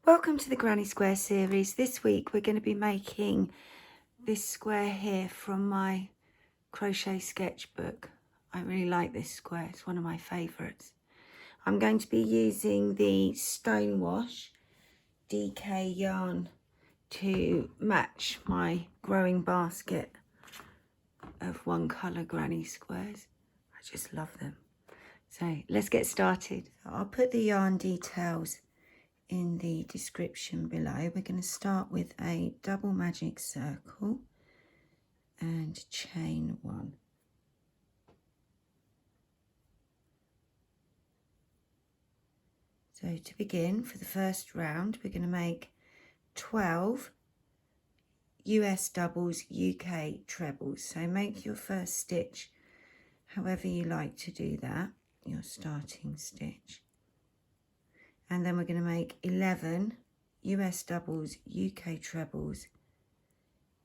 Welcome to the Granny Square series. This week we're going to be making this square here from my crochet sketchbook. I really like this square, it's one of my favourites. I'm going to be using the Stonewash DK yarn to match my growing basket of one colour granny squares. I just love them. So let's get started. I'll put the yarn details in the description below. We're going to start with a double magic circle and chain one. So to begin, for the first round, we're going to make 12 US doubles, UK trebles. So make your first stitch however you like to do that, your starting stitch. And then we're going to make 11 US doubles, UK trebles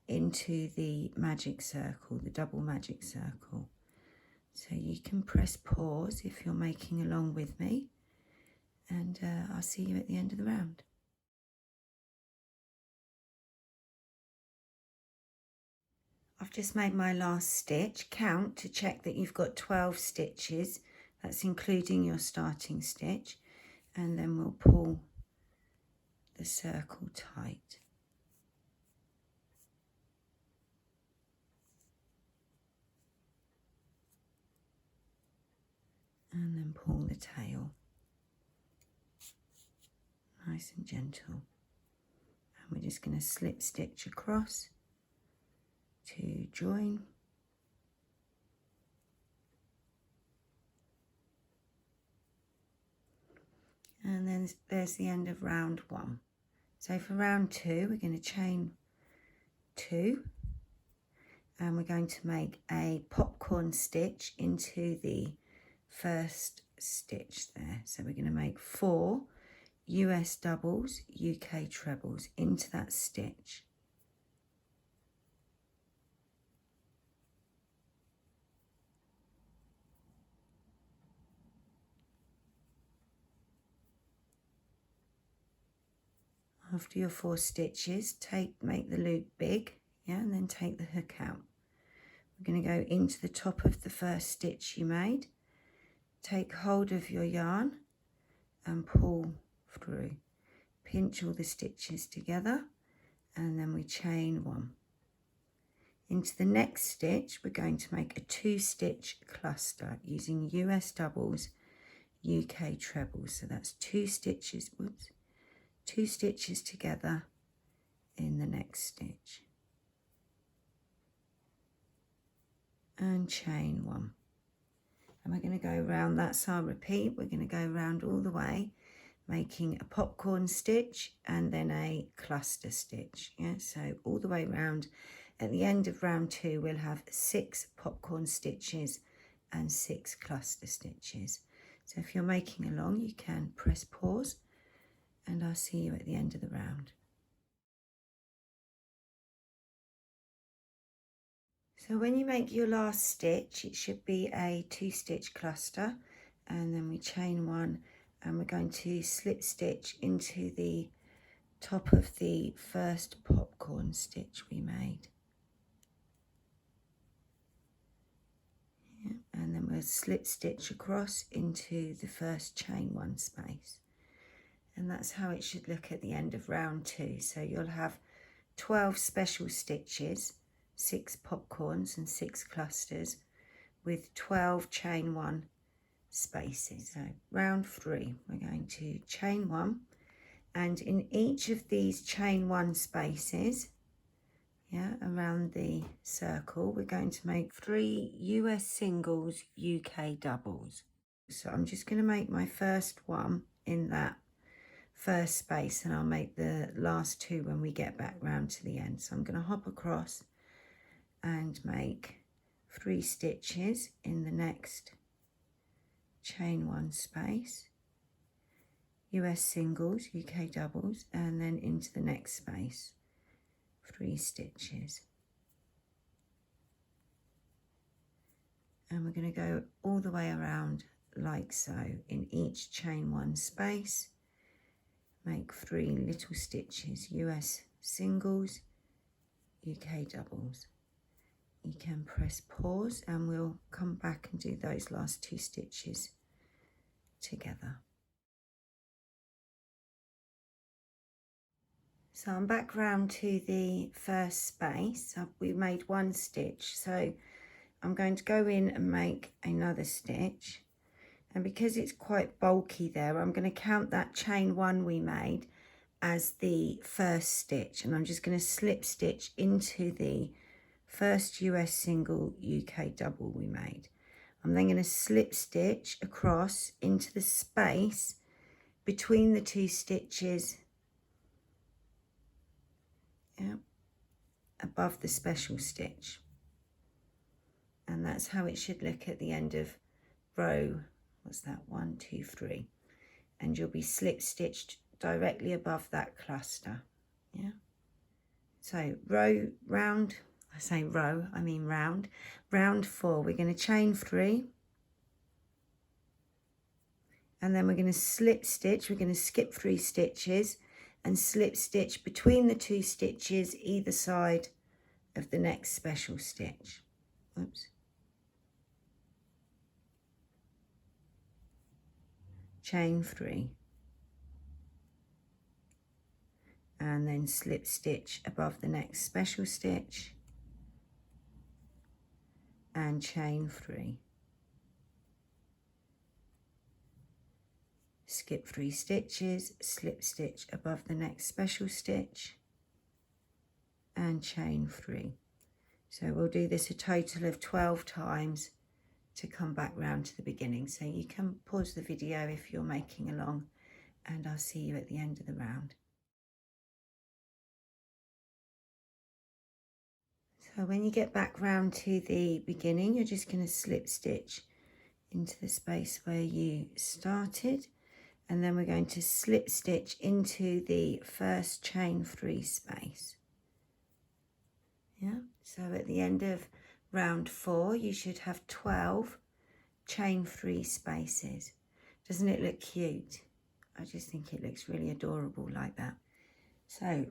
into the magic circle, the double magic circle. So you can press pause if you're making along with me, and I'll see you at the end of the round. I've just made my last stitch. Count to check that you've got 12 stitches. That's including your starting stitch. And then we'll pull the circle tight. And then pull the tail. Nice and gentle. And we're just going to slip stitch across to join. And then there's the end of round one. So for round two, we're going to chain two, and we're going to make a popcorn stitch into the first stitch there. So we're going to make 4 US doubles, UK trebles into that stitch. After your 4 stitches, make the loop big, and then take the hook out. We're going to go into the top of the first stitch you made, take hold of your yarn and pull through. Pinch all the stitches together, and then we chain 1. Into the next stitch, we're going to make a 2-stitch cluster using US doubles, UK trebles. So that's 2 stitches, 2 stitches together in the next stitch. And chain 1. And we're going to go around, that's our repeat. We're going to go around all the way, making a popcorn stitch and then a cluster stitch. Yeah, so all the way around. At the end of round 2, we'll have 6 popcorn stitches and 6 cluster stitches. So if you're making along, you can press pause, and I'll see you at the end of the round. So when you make your last stitch, it should be a 2-stitch cluster, and then we chain 1, and we're going to slip stitch into the top of the first popcorn stitch we made. Yeah, and then we'll slip stitch across into the first chain 1 space. And that's how it should look at the end of round 2. So you'll have 12 special stitches, 6 popcorns and 6 clusters, with 12 chain 1 spaces. So round 3, we're going to chain 1, and in each of these chain 1 spaces, around the circle, we're going to make 3 US singles, UK doubles. So I'm just going to make my first one in that first space, and I'll make the last 2 when we get back round to the end. So I'm going to hop across and make 3 stitches in the next chain 1 space, US singles, UK doubles, and then into the next space, 3 stitches. And we're going to go all the way around like so in each chain 1 space, make 3 little stitches, US singles, UK doubles. You can press pause and we'll come back and do those last 2 stitches together. So I'm back round to the first space. We made 1 stitch, so I'm going to go in and make another stitch, and because it's quite bulky there, I'm going to count that chain 1 we made as the first stitch, and I'm just going to slip stitch into the first US single, UK double we made. I'm then going to slip stitch across into the space between the 2 stitches above the special stitch, and that's how it should look at the end of row, what's that, 1, 2, 3, and you'll be slip stitched directly above that cluster. So round 4, we're going to chain 3, and then we're going to slip stitch. We're going to skip 3 stitches and slip stitch between the 2 stitches either side of the next special stitch. Oops. Chain 3, and then slip stitch above the next special stitch and chain 3. Skip 3 stitches, slip stitch above the next special stitch and chain 3. So we'll do this a total of 12 times to come back round to the beginning. So you can pause the video if you're making along, and I'll see you at the end of the round. So when you get back round to the beginning, you're just going to slip stitch into the space where you started, and then we're going to slip stitch into the first chain 3 space. So at the end of round 4 you should have 12 chain 3 spaces. Doesn't it look cute? I just think it looks really adorable like that. So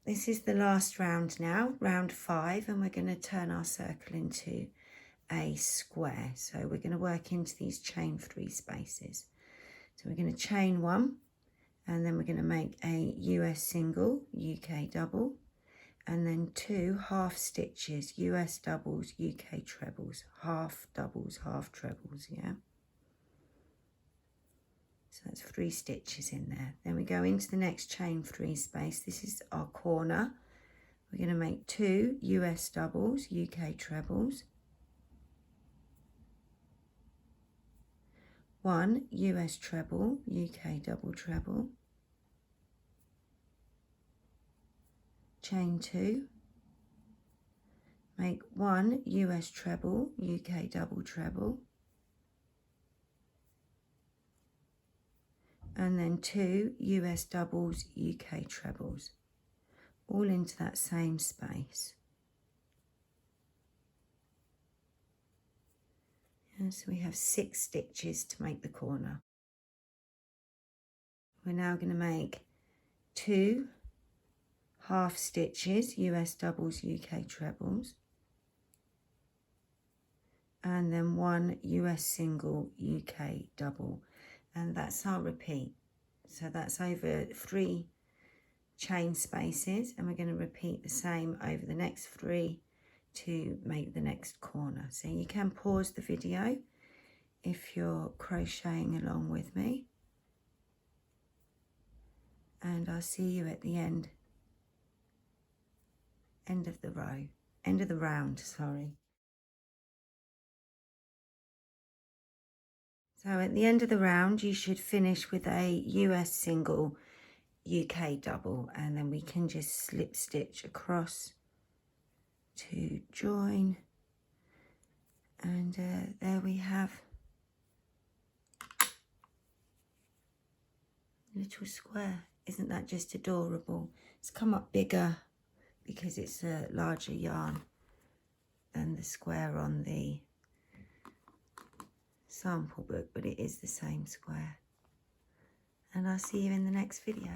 this is the last round now, round 5, and we're going to turn our circle into a square. So we're going to work into these chain 3 spaces. So we're going to chain 1, and then we're going to make a US single, UK double, and then 2 half stitches, US doubles, UK trebles, half doubles, half trebles, So that's 3 stitches in there. Then we go into the next chain 3 space. This is our corner. We're going to make 2 US doubles, UK trebles, 1 US treble, UK double treble, chain 2, make 1 US treble, UK double treble, and then 2 US doubles, UK trebles, all into that same space. And so we have 6 stitches to make the corner. We're now going to make 2 half stitches, US doubles, UK trebles, and then 1 US single, UK double, and that's our repeat. So that's over 3 chain spaces, and we're going to repeat the same over the next 3 to make the next corner. So you can pause the video if you're crocheting along with me, and I'll see you at the end of the round, sorry. So at the end of the round you should finish with a US single, UK double, and then we can just slip stitch across to join, and there we have a little square. Isn't that just adorable? It's come up bigger because it's a larger yarn than the square on the sample book, but it is the same square, and I'll see you in the next video.